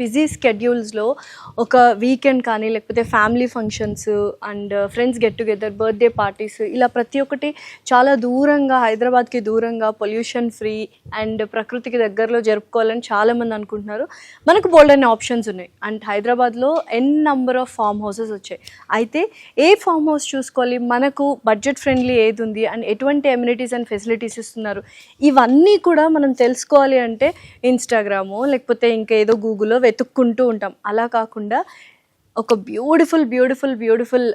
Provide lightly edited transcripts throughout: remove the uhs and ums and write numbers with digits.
Busy స్కెడ్యూల్స్లో ఒక weekend కానీ లేకపోతే family functions and friends get together, birthday parties, ఇలా ప్రతి ఒక్కటి చాలా దూరంగా, హైదరాబాద్కి దూరంగా, పొల్యూషన్ ఫ్రీ అండ్ ప్రకృతికి దగ్గరలో జరుపుకోవాలని చాలామంది అనుకుంటున్నారు. మనకు బోల్డ్ అనే ఆప్షన్స్ ఉన్నాయి అండ్ హైదరాబాద్లో నెంబర్ ఆఫ్ ఫామ్ హౌసెస్ వచ్చాయి. అయితే ఏ ఫామ్ హౌస్ చూసుకోవాలి, మనకు బడ్జెట్ ఫ్రెండ్లీ ఏది ఉంది అండ్ ఎటువంటి ఎమ్యూనిటీస్ అండ్ ఫెసిలిటీస్ ఇస్తున్నారు, ఇవన్నీ కూడా మనం తెలుసుకోవాలి అంటే ఇన్స్టాగ్రామో లేకపోతే ఇంకేదో గూగుల్లో వెతుక్కుంటూ ఉంటాం. అలా కాకుండా ఒక బ్యూటిఫుల్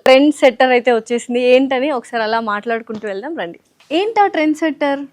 ట్రెండ్ సెట్టర్ అయితే వచ్చేసింది. ఏంటని ఒకసారి అలా మాట్లాడుకుంటూ వెళ్దాం రండి. ఏంటా trend setter?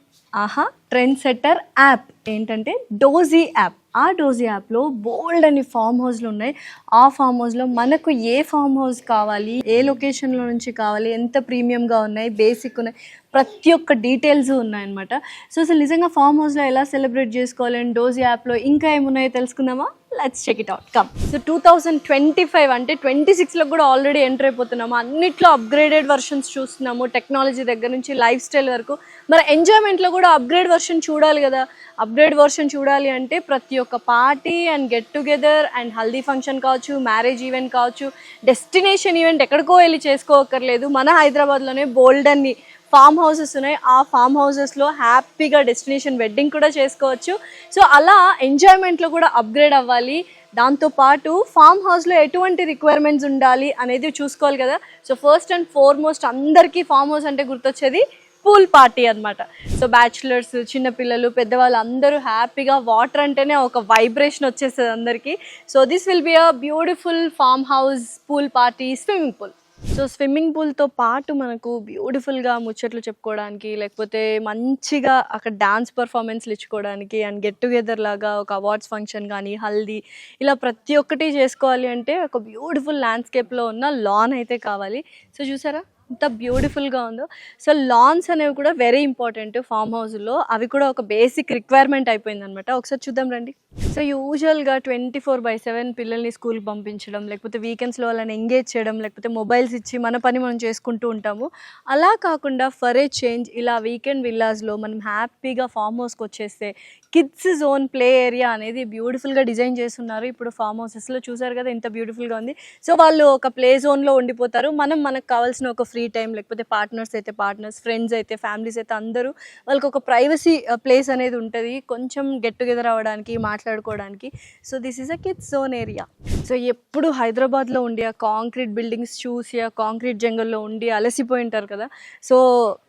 Trend setter app ఏంటంటే డోజీ యాప్. ఆ డోజీ యాప్లో బోల్డ్ అని ఫామ్ హౌస్లు ఉన్నాయి. ఆ ఫామ్ హౌస్లో మనకు ఏ ఫామ్ హౌస్ కావాలి, ఏ లొకేషన్లో నుంచి కావాలి, ఎంత ప్రీమియంగా ఉన్నాయి, బేసిక్ ఉన్నాయి, ప్రతి ఒక్క డీటెయిల్స్ ఉన్నాయన్నమాట. సో అసలు నిజంగా ఫామ్ హౌస్లో ఎలా సెలబ్రేట్ చేసుకోవాలి అండ్ డోజీ యాప్లో ఇంకా ఏమున్నాయో తెలుసుకుందామా? Let's check it out, come. So 2025 అంటే 26లో కూడా ఆల్రెడీ ఎంటర్ అయిపోతున్నాము. అన్నిట్లో అప్గ్రేడెడ్ వర్షన్స్ చూస్తున్నాము, టెక్నాలజీ దగ్గర నుంచి లైఫ్ స్టైల్ వరకు. మరి ఎంజాయ్మెంట్లో కూడా అప్గ్రేడ్ వర్షన్ చూడాలి కదా. అప్గ్రేడ్ వర్షన్ చూడాలి అంటే ప్రతి ఒక్క party and get together and haldi function కావచ్చు, మ్యారేజ్ ఈవెంట్ కావచ్చు, డెస్టినేషన్ ఈవెంట్ ఎక్కడికో వెళ్ళి చేసుకోక్కర్లేదు, మన హైదరాబాద్లోనే బోల్డ్ అన్ని ఫామ్ హౌసెస్ ఉన్నాయి. ఆ ఫామ్ హౌసెస్లో హ్యాపీగా డెస్టినేషన్ వెడ్డింగ్ కూడా చేసుకోవచ్చు. సో అలా ఎంజాయ్మెంట్లో కూడా అప్గ్రేడ్ అవ్వాలి. దాంతోపాటు ఫామ్ హౌస్లో ఎటువంటి రిక్వైర్మెంట్స్ ఉండాలి అనేది చూసుకోవాలి కదా. సో ఫస్ట్ అండ్ ఫార్మోస్ట్ అందరికీ ఫామ్ హౌస్ అంటే గుర్తొచ్చేది పూల్ పార్టీ అనమాట. సో బ్యాచులర్స్, చిన్నపిల్లలు, పెద్దవాళ్ళు అందరూ హ్యాపీగా, వాటర్ అంటేనే ఒక వైబ్రేషన్ వచ్చేస్తుంది అందరికీ. So this will be a beautiful farm house pool party, swimming pool. So swimming పూల్తో పాటు మనకు బ్యూటిఫుల్గా ముచ్చట్లు చెప్పుకోవడానికి, లేకపోతే మంచిగా అక్కడ డాన్స్ పర్ఫార్మెన్స్లు ఇచ్చుకోవడానికి అండ్ గెట్ టుగెదర్ లాగా ఒక అవార్డ్స్ ఫంక్షన్ కానీ, హల్దీ, ఇలా ప్రతి ఒక్కటి చేసుకోవాలి అంటే ఒక బ్యూటిఫుల్ ల్యాండ్స్కేప్లో ఉన్న లాన్ అయితే కావాలి. సో చూసారా ఎంత బ్యూటిఫుల్గా ఉందో. సో లాన్స్ అనేవి కూడా వెరీ ఇంపార్టెంట్ ఫామ్ హౌస్లో. అవి కూడా ఒక బేసిక్ రిక్వైర్మెంట్ అయిపోయింది అనమాట. ఒకసారి చూద్దాం రండి. సో యూజువల్గా 24/7 పిల్లల్ని స్కూల్కి పంపించడం, లేకపోతే వీకెండ్స్లో వాళ్ళని ఎంగేజ్ చేయడం, లేకపోతే మొబైల్స్ ఇచ్చి మన పని మనం చేసుకుంటూ ఉంటాము. అలా కాకుండా ఫర్ ఏ చేంజ్ ఇలా వీకెండ్ విల్లాస్లో మనం హ్యాపీగా ఫామ్ హౌస్కి వచ్చేస్తే కిడ్స్ జోన్, ప్లే ఏరియా అనేది బ్యూటిఫుల్గా డిజైన్ చేస్తున్నారు ఇప్పుడు ఫామ్ హౌసెస్లో. చూసారు కదా ఎంత బ్యూటిఫుల్గా ఉంది. సో వాళ్ళు ఒక ప్లే జోన్లో ఉండిపోతారు. మనకు కావాల్సిన ఒక ఫ్రీ టైం, లేకపోతే పార్ట్నర్స్ అయితే పార్ట్నర్స్, ఫ్రెండ్స్ అయితే ఫ్యామిలీస్ అయితే అందరూ వాళ్ళకి ఒక ప్రైవసీ ప్లేస్ అనేది ఉంటుంది కొంచెం గెట్ టుగెదర్ అవ్వడానికి, మాట్లాడుకోవడానికి. So this is a kids zone area. So ఎప్పుడు హైదరాబాద్లో ఉండి ఆ కాంక్రీట్ బిల్డింగ్స్ చూసి ఆ కాంక్రీట్ జంగల్లో ఉండి అలసిపోయి ఉంటారు కదా. సో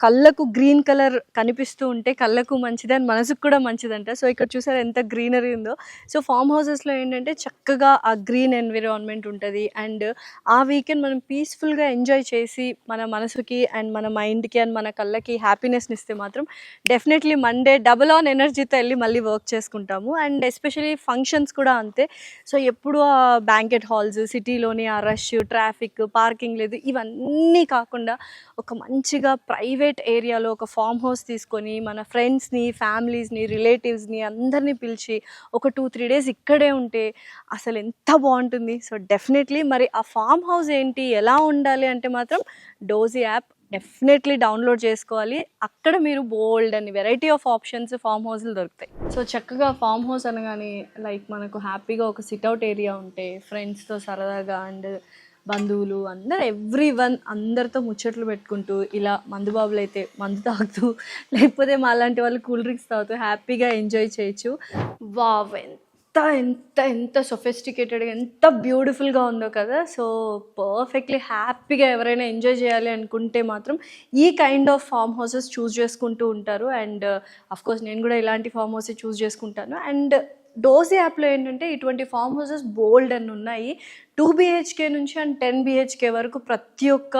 కళ్ళకు గ్రీన్ కలర్ కనిపిస్తూ ఉంటే కళ్ళకు మంచిది అండ్ మనసుకు కూడా మంచిదంట. సో ఇక్కడ చూసారు ఎంత గ్రీనరీ ఉందో. సో ఫామ్ హౌసెస్లో ఏంటంటే చక్కగా ఆ గ్రీన్ ఎన్విరాన్మెంట్ ఉంటుంది అండ్ ఆ వీకెండ్ మనం పీస్ఫుల్గా ఎంజాయ్ చేసి మన మనసుకి అండ్ మన మైండ్కి అండ్ మన కళ్ళకి హ్యాపీనెస్ని ఇస్తే మాత్రం డెఫినెట్లీ మండే డబుల్ ఆన్ ఎనర్జీతో వెళ్ళి మళ్ళీ వర్క్ చేసుకుంటాము. అండ్ ఎస్పెషలీ ఫంక్షన్స్ కూడా అంతే. సో ఎప్పుడు ఆ బ్యాంకెట్ హాల్స్, సిటీలోని ఆ రష్, ట్రాఫిక్, పార్కింగ్ లేదు, ఇవన్నీ కాకుండా ఒక మంచిగా ప్రైవేట్ ఏరియాలో ఒక ఫామ్ హౌస్ తీసుకొని మన ఫ్రెండ్స్ని, ఫ్యామిలీస్ని, రిలేటివ్స్ని అందరినీ పిలిచి ఒక 2-3 days ఇక్కడే ఉంటే అసలు ఎంత బాగుంటుంది. సో డెఫినెట్లీ మరి ఆ ఫామ్ హౌస్ ఏంటి, ఎలా ఉండాలి అంటే మాత్రం డోజీ యాప్ డెఫినెట్లీ డౌన్లోడ్ చేసుకోవాలి. అక్కడ మీరు బోల్డ్ అని వెరైటీ ఆఫ్ ఆప్షన్స్ ఫామ్ హౌస్లు దొరుకుతాయి. సో చక్కగా ఫామ్ హౌస్ అనగానే లైక్ మనకు హ్యాపీగా ఒక సిట్అవుట్ ఏరియా ఉంటే ఫ్రెండ్స్తో సరదాగా అండ్ బంధువులు అందరు ఎవ్రీవన్ అందరితో ముచ్చట్లు పెట్టుకుంటూ ఇలా మందుబాబులు అయితే మందు తాగుతూ, లేకపోతే మా లాంటి వాళ్ళు కూల్ డ్రింక్స్ తాగుతూ హ్యాపీగా ఎంజాయ్ చేయొచ్చు. వావ్, ఎంత ఎంత ఎంత సొఫిస్టికేటెడ్గా, ఎంత బ్యూటిఫుల్గా ఉందో కదా. సో పర్ఫెక్ట్లీ హ్యాపీగా ఎవరైనా ఎంజాయ్ చేయాలి అనుకుంటే మాత్రం ఈ కైండ్ ఆఫ్ ఫామ్ హౌసెస్ చూస్ చేసుకుంటూ ఉంటారు. అండ్ అఫ్కోర్స్ నేను కూడా ఇలాంటి ఫామ్ హౌసెస్ చూస్ చేసుకుంటాను. అండ్ డోజీ యాప్లో ఏంటంటే ఇటువంటి ఫామ్ హౌసెస్ బోల్డ్ అని ఉన్నాయి. 2 BHK నుంచి అండ్ 10 BHK వరకు ప్రతి ఒక్క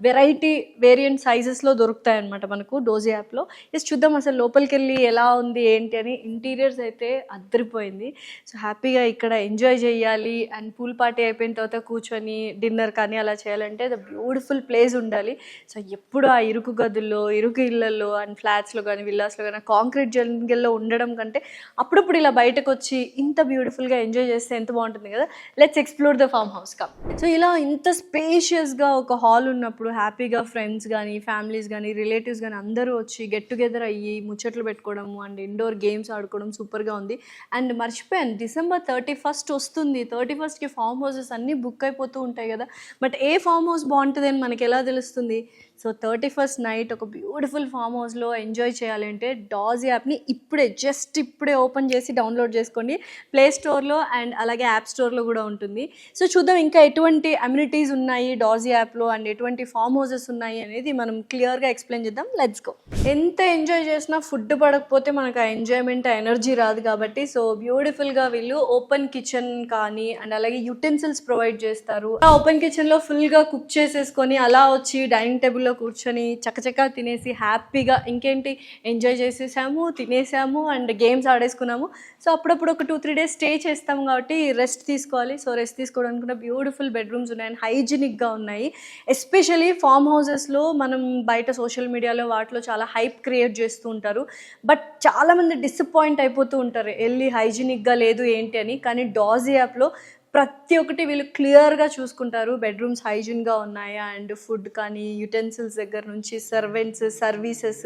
వెరైటీ వేరియంట్ సైజెస్లో దొరుకుతాయి అనమాట మనకు డోజీ యాప్లో. చూద్దాం అసలు లోపలికి వెళ్ళి ఎలా ఉంది ఏంటి అని. ఇంటీరియర్స్ అయితే అద్దరిపోయింది. సో హ్యాపీగా ఇక్కడ ఎంజాయ్ చేయాలి అండ్ పూల్ పార్టీ అయిపోయిన తర్వాత కూర్చొని డిన్నర్ కానీ అలా చేయాలంటే ద బ్యూటిఫుల్ ప్లేస్ ఉండాలి. సో ఎప్పుడు ఆ ఇరుకు గదుల్లో, ఇరుకు ఇళ్లలో అండ్ ఫ్లాట్స్లో కానీ విల్లాస్లో కానీ కాంక్రీట్ జంగల్లో ఉండడం కంటే అప్పుడప్పుడు ఇలా బయటకు వచ్చి ఇంత బ్యూటిఫుల్గా ఎంజాయ్ చేస్తే ఎంత బాగుంటుంది కదా. Let's explore the the farm house come. So ఇలా ఇంత స్పేషియస్గా ఒక హాల్ ఉన్నప్పుడు హ్యాపీగా ఫ్రెండ్స్ కానీ ఫ్యామిలీస్ కానీ రిలేటివ్స్ కానీ అందరూ వచ్చి గెట్ టుగెదర్ అయ్యి ముచ్చట్లు పెట్టుకోవడము అండ్ ఇండోర్ గేమ్స్ ఆడుకోవడం సూపర్గా ఉంది. అండ్ మర్చిపోయాను, December 31st వస్తుంది. 31st ఫార్మ్ హౌసెస్ అన్నీ బుక్ అయిపోతూ ఉంటాయి కదా, బట్ ఏ ఫార్మ్ హౌస్ బాగుంటుంది అని మనకి ఎలా తెలుస్తుంది? సో 31st నైట్ ఒక బ్యూటిఫుల్ ఫామ్ హౌస్లో ఎంజాయ్ చేయాలి అంటే డాజ్ యాప్ని ఇప్పుడే ఓపెన్ చేసి డౌన్లోడ్ చేసుకోండి. ప్లే స్టోర్లో అండ్ అలాగే యాప్ స్టోర్లో కూడా ఉంటుంది. సో చూద్దాం ఇంకా ఎటువంటి అమ్యూనిటీస్ ఉన్నాయి డాజ్ యాప్లో అండ్ ఎటువంటి ఫామ్ హౌసెస్ ఉన్నాయి అనేది మనం క్లియర్గా ఎక్స్ప్లెయిన్ చేద్దాం. Let's go. ఎంత ఎంజాయ్ చేసినా ఫుడ్ పడకపోతే మనకు ఆ ఎంజాయ్మెంట్ ఎనర్జీ రాదు కాబట్టి సో బ్యూటిఫుల్గా వీళ్ళు ఓపెన్ కిచెన్ కానీ అండ్ అలాగే యుటెన్సిల్స్ ప్రొవైడ్ చేస్తారు. ఆ ఓపెన్ కిచెన్లో ఫుల్గా కుక్ చేసేసుకొని అలా వచ్చి డైనింగ్ టేబుల్ కూర్చొని చక్కచక్క తినేసి హ్యాపీగా ఇంకేంటి ఎంజాయ్ చేసేసాము, తినేసాము అండ్ గేమ్స్ ఆడేసుకున్నాము. సో అప్పుడప్పుడు ఒక 2-3 days స్టే చేస్తాము కాబట్టి రెస్ట్ తీసుకోవాలి. సో రెస్ట్ తీసుకోవడానికి కూడా బ్యూటిఫుల్ బెడ్రూమ్స్ ఉన్నాయి అండ్ హైజీనిక్గా ఉన్నాయి. ఎస్పెషలీ ఫామ్ హౌసెస్లో మనం బయట సోషల్ మీడియాలో వాటిలో చాలా హైప్ క్రియేట్ చేస్తూ ఉంటారు, బట్ చాలామంది డిసప్పాయింట్ అయిపోతూ ఉంటారు వెళ్ళి హైజీనిక్గా లేదు ఏంటి అని. కానీ డాజ్ యాప్లో ప్రతి ఒక్కటి వీళ్ళు క్లియర్గా చూసుకుంటారు. బెడ్రూమ్స్ హైజీన్గా ఉన్నాయా అండ్ ఫుడ్ కానీ యుటెన్సిల్స్ దగ్గర నుంచి servants, services,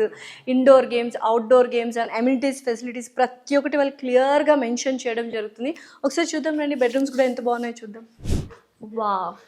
indoor games, outdoor games and amenities, facilities ప్రతి ఒక్కటి వాళ్ళు క్లియర్గా మెన్షన్ చేయడం జరుగుతుంది. ఒకసారి చూద్దాం రండి, బెడ్రూమ్స్ కూడా ఎంత బాగున్నాయో చూద్దాం. వావ్,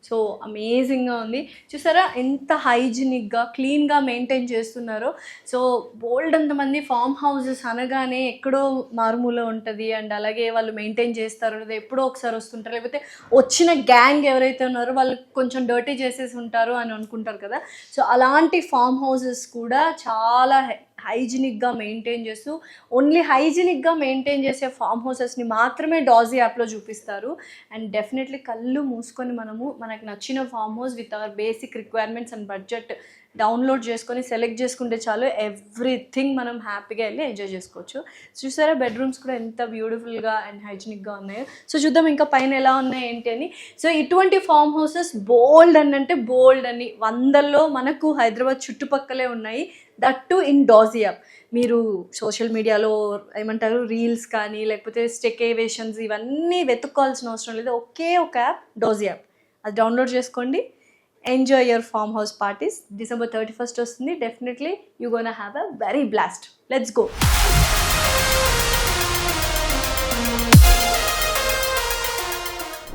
సో అమేజింగ్గా ఉంది. చూసారా ఎంత హైజీనిక్గా క్లీన్గా మెయింటైన్ చేస్తున్నారో. సో బోల్డ్ అంతమంది ఫామ్ హౌసెస్ అనగానే ఎక్కడో మారుమూల ఉంటుంది అండ్ అలాగే వాళ్ళు మెయింటైన్ చేస్తారు లేదా ఎప్పుడో ఒకసారి వస్తుంటారు, లేకపోతే వచ్చిన గ్యాంగ్ ఎవరైతే ఉన్నారో వాళ్ళు కొంచెం డర్టీ చేసేసి ఉంటారు అని అనుకుంటారు కదా. సో అలాంటి ఫామ్ హౌసెస్ కూడా చాలా హైజీనిక్గా మెయింటైన్ చేస్తూ ఓన్లీ హైజీనిక్గా మెయింటైన్ చేసే ఫామ్ హౌసెస్ని మాత్రమే డాజ్ యాప్లో చూపిస్తారు. అండ్ డెఫినెట్లీ కళ్ళు మూసుకొని మనకు నచ్చిన farm house with our basic requirements and budget download చేసుకొని సెలెక్ట్ చేసుకుంటే చాలు, ఎవ్రీథింగ్ మనం హ్యాపీగా వెళ్ళి ఎంజాయ్ చేసుకోవచ్చు. చూసారా బెడ్రూమ్స్ కూడా ఎంత బ్యూటిఫుల్గా అండ్ హైజీనిక్గా ఉన్నాయో. సో చూద్దాం ఇంకా పైన ఎలా ఉన్నాయి ఏంటి అని. సో ఇటువంటి ఫామ్ హౌసెస్ బోల్డ్ అంటే బోల్డ్ అని 100లో మనకు హైదరాబాద్ చుట్టుపక్కలే ఉన్నాయి, దట్ టు ఇన్ డాజ్ యాప్. మీరు సోషల్ మీడియాలో ఏమంటారు రీల్స్ కానీ లేకపోతే స్టెకేవేషన్స్ ఇవన్నీ వెతుక్కోవాల్సిన అవసరం లేదు. ఒకే ఒక యాప్ డాజ్ యాప్, అది డౌన్లోడ్ చేసుకోండి. Enjoy your farm house parties. December 31st వస్తుంది. Definitely you gonna have a very blast. Let's go.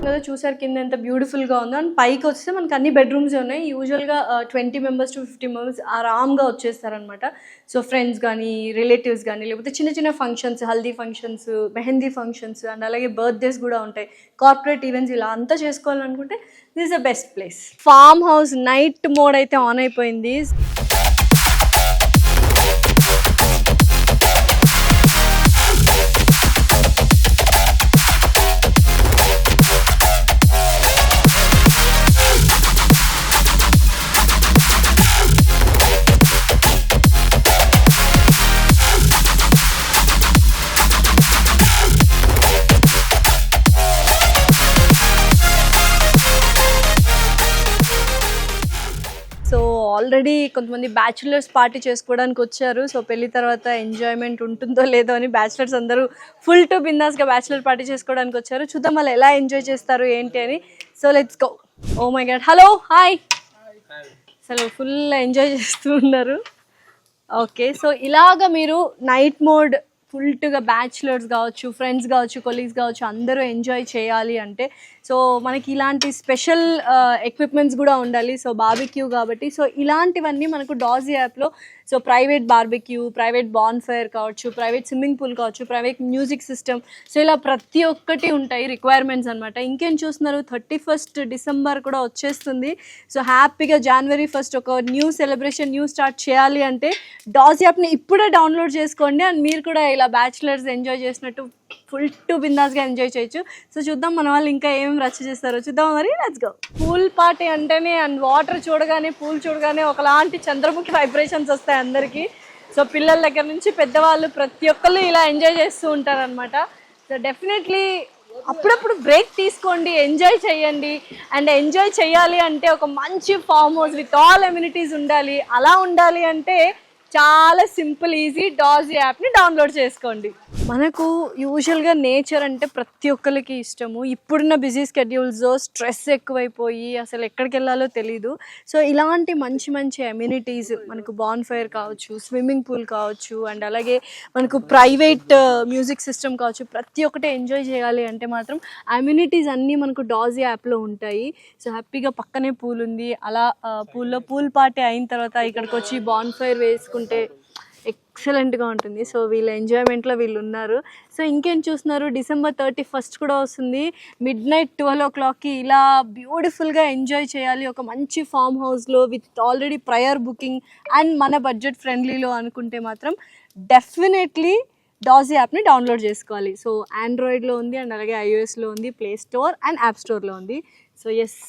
కదా చూసారు కింద ఎంత బ్యూటిఫుల్గా ఉందో. అండ్ పైకి వస్తే మనకు అన్ని బెడ్రూమ్స్ ఉన్నాయి. యూజువల్గా 20 members to 50 members ఆరామ్గా వచ్చేస్తారనమాట. సో ఫ్రెండ్స్ కానీ రిలేటివ్స్ కానీ లేకపోతే చిన్న చిన్న functions, haldi functions, mehndi functions and అలాగే బర్త్డేస్ కూడా ఉంటాయి, కార్పొరేట్ ఈవెంట్స్ ఇలా అంతా చేసుకోవాలనుకుంటే this is the best place. Farm house night mode అయితే ఆన్ అయిపోయింది. ఆల్రెడీ కొంతమంది బ్యాచులర్స్ పార్టీ చేసుకోవడానికి వచ్చారు. సో పెళ్లి తర్వాత ఎంజాయ్మెంట్ ఉంటుందో లేదో అని బ్యాచులర్స్ అందరూ ఫుల్ టు బిందాస్గా బ్యాచులర్ పార్టీ చేసుకోవడానికి వచ్చారు. చూద్దాం వాళ్ళు ఎలా ఎంజాయ్ చేస్తారు ఏంటి అని. So let's go. Oh my god, hello, hi. అసలు ఫుల్ ఎంజాయ్ చేస్తూ ఉన్నారు. ఓకే, సో ఇలాగ మీరు నైట్ మోడ్ ఫుల్గా బ్యాచులర్స్ కావచ్చు, ఫ్రెండ్స్ కావచ్చు, కొలీగ్స్ కావచ్చు అందరూ ఎంజాయ్ చేయాలి అంటే సో మనకి ఇలాంటి స్పెషల్ ఎక్విప్మెంట్స్ కూడా ఉండాలి. సో బార్బిక్యూ కాబట్టి సో ఇలాంటివన్నీ మనకు డాజ్ యాప్లో సో ప్రైవేట్ బార్బిక్యూ, ప్రైవేట్ బాన్ ఫైర్ కావచ్చు, ప్రైవేట్ స్విమ్మింగ్ పూల్ కావచ్చు, ప్రైవేట్ మ్యూజిక్ సిస్టమ్, సో ఇలా ప్రతి ఒక్కటి ఉంటాయి రిక్వైర్మెంట్స్ అనమాట. ఇంకేం చూస్తున్నారు, 31st December కూడా వచ్చేస్తుంది. సో హ్యాపీగా January 1st ఒక న్యూ సెలబ్రేషన్ న్యూ స్టార్ట్ చేయాలి అంటే డాజ్ యాప్ని ఇప్పుడే డౌన్లోడ్ చేసుకోండి. అండ్ మీరు కూడా ఇలా బ్యాచులర్స్ ఎంజాయ్ చేసినట్టు ఫుల్ టు బిందాస్గా ఎంజాయ్ చేయొచ్చు. సో చూద్దాం మన వాళ్ళు ఇంకా ఏమేమి రచ్చ చేస్తారో చూద్దాం. మరి లెట్స్ గో. పూల్ పార్టీ అంటేనే అండ్ వాటర్ చూడగానే పూల్ చూడగానే ఒకలాంటి చంద్రముఖి వైబ్రేషన్స్ వస్తాయి అందరికీ. సో పిల్లల దగ్గర నుంచి పెద్దవాళ్ళు ప్రతి ఒక్కళ్ళు ఇలా ఎంజాయ్ చేస్తూ ఉంటారనమాట. సో డెఫినెట్లీ అప్పుడప్పుడు బ్రేక్ తీసుకోండి, ఎంజాయ్ చేయండి. అండ్ ఎంజాయ్ చేయాలి అంటే ఒక మంచి farm house with all amenities ఉండాలి. అలా ఉండాలి అంటే చాలా సింపుల్ ఈజీ డాజ్ యాప్ని డౌన్లోడ్ చేసుకోండి. మనకు యూజువల్గా నేచర్ అంటే ప్రతి ఒక్కరికి ఇష్టము. ఇప్పుడున్న బిజీ స్కెడ్యూల్స్లో స్ట్రెస్ ఎక్కువైపోయి అసలు ఎక్కడికి వెళ్ళాలో తెలీదు. సో ఇలాంటి మంచి మంచి అమ్యూనిటీస్ మనకు బాన్ ఫైర్ కావచ్చు, స్విమ్మింగ్ పూల్ కావచ్చు, అండ్ అలాగే మనకు ప్రైవేట్ మ్యూజిక్ సిస్టమ్ కావచ్చు, ప్రతి ఒక్కటి ఎంజాయ్ చేయాలి అంటే మాత్రం అమ్యూనిటీస్ అన్నీ మనకు డాజ్ యాప్లో ఉంటాయి. సో హ్యాపీగా పక్కనే పూల్ ఉంది, అలా పూల్లో పూల్ పార్టీ అయిన తర్వాత ఇక్కడికి వచ్చి బాన్ ఫైర్ వేసుకుంటే ఎక్సలెంట్గా ఉంటుంది. సో వీళ్ళ ఎంజాయ్మెంట్లో వీళ్ళు ఉన్నారు. సో ఇంకేం చూస్తున్నారు, December 31st కూడా వస్తుంది. midnight 12 o'clockకి ఇలా బ్యూటిఫుల్గా ఎంజాయ్ చేయాలి ఒక మంచి ఫామ్ హౌస్లో with already prior booking and మన బడ్జెట్ ఫ్రెండ్లీలో అనుకుంటే మాత్రం డెఫినెట్లీ డాజ్ యాప్ని డౌన్లోడ్ చేసుకోవాలి. సో ఆండ్రాయిడ్లో ఉంది అండ్ అలాగే iOSలో ఉంది, ప్లే స్టోర్ అండ్ యాప్ స్టోర్లో ఉంది. So yes,